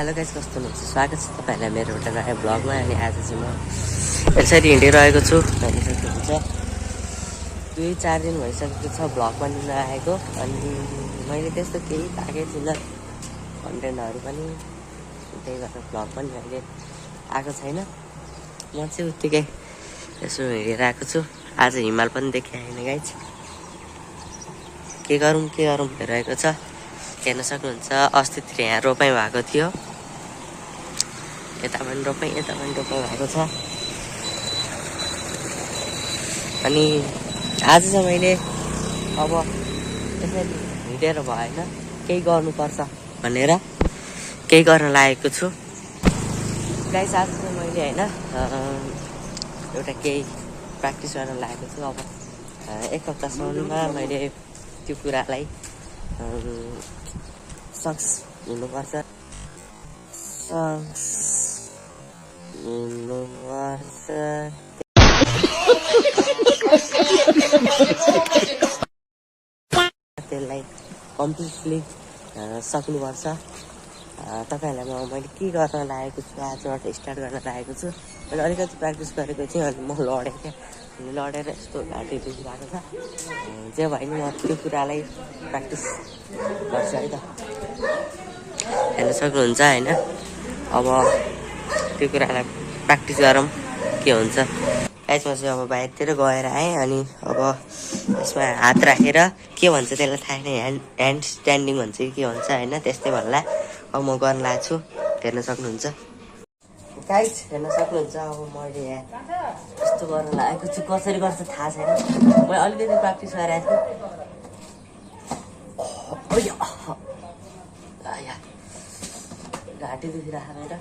Hello guys, कस्तो हुनुहुन्छ? स्वागत छ तपाईँहरूलाई मेरो एउटा नयाँ ब्लगमा। अनि आज चाहिँ म यसरी हिँडिरहेको छु। हेर्न सक्नुहुन्छ 2-4 दिन भइसकेको छ ब्लग पनि नआएको। अनि मैले त्यस्तो केही पाएकै थिइनँ कन्टेन्टहरू पनि, त्यही भएर ब्लग पनि अहिले आएको छैन। म चाहिँ उत्तिकै यसो हिँडिरहेको छु। आज हिमाल पनि देखिआएन गाइस, के गरौँ भइरहेको छ। हेर्न सक्नुहुन्छ अस्तितिर यहाँ रोपाइँ भएको थियो, यता पनि रोपाइँ भएको छ। अनि आज चाहिँ मैले अब यसरी हिँडेर भएन, केही गर्नुपर्छ भनेर केही गर्न लागेको छु गाइस। आज चाहिँ मैले होइन एउटा केही प्र्याक्टिस गर्न लागेको छु। अब 1 हप्तासम्ममा मैले त्यो कुरालाई सक्स हुनुपर्छ। त्यसलाई कम्प्लिटली सक्नुपर्छ। तपाईँहरूलाई मैले के गर्न लागेको छु, आजबाट स्टार्ट गर्न लागेको छु। मैले अलिकति प्र्याक्टिस गरेको थिएँ, अनि म लडेँ क्या। लडेर यस्तो घाँटी दुखिरहेको छ। जे भयो नि म त्यो कुरालाई प्र्याक्टिस गर्छु है त। हेर्न सक्नुहुन्छ होइन, अब त्यो कुरालाई प्र्याक्टिस गरौँ के हुन्छ। यसमा चाहिँ अब बाहिरतिर गएर आएँ, अनि अब यसमा हात राखेर के भन्छ त्यसलाई थाहा छैन, ह्यान्ड स्ट्यान्डिङ भन्छ कि के भन्छ होइन, त्यस्तै भन्ला। अब म गर्न लागेको छु, हेर्न सक्नुहुन्छ गाइस। हेर्न सक्नुहुन्छ अब मैले यहाँ यस्तो गर्न लागेको छु। कसरी गर्छ थाहा छैन, मैले अलिकति प्र्याक्टिस गरेको छु। घाँटी दुखिरहेको मेरो।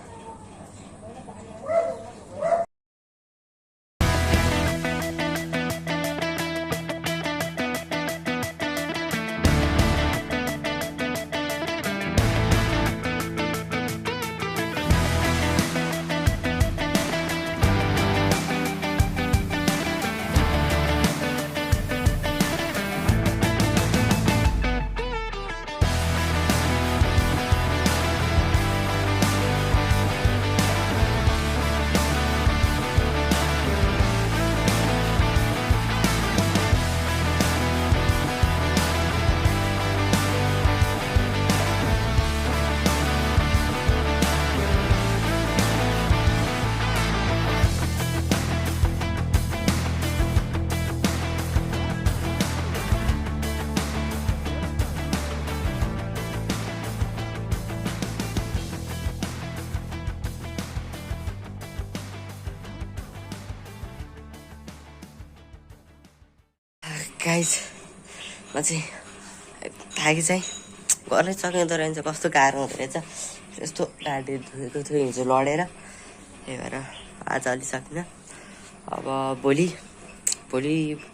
गाइस म चाहिँ थाकी चाहिँ गर्नै सकिँदो रहेछ, कस्तो गाह्रो हुँदो रहेछ। यस्तो घाँटी धुएको थियो हिजो लडेर, त्यही भएर आज अलि सकिनँ। अब भोलि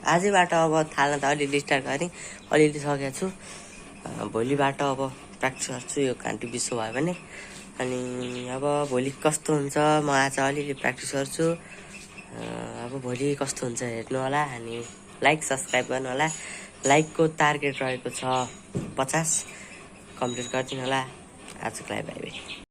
आजैबाट अब थाल्न त अलिअलि स्टार्ट गरेँ, अलिअलि सकेको छु। भोलिबाट अब प्र्याक्टिस गर्छु, यो घाँटी बिसो भयो भने। अनि अब भोलि कस्तो हुन्छ, म आज अलिअलि प्र्याक्टिस गर्छु। अब भोलि कस्तो हुन्छ हेर्नु होला। अनि लाइक सब्सक्राइब गर्नु होला। लाइकको टार्गेट रहेको छ 50, कम्प्लिट गरिदिनु होला। आजको लागि बाई बाई।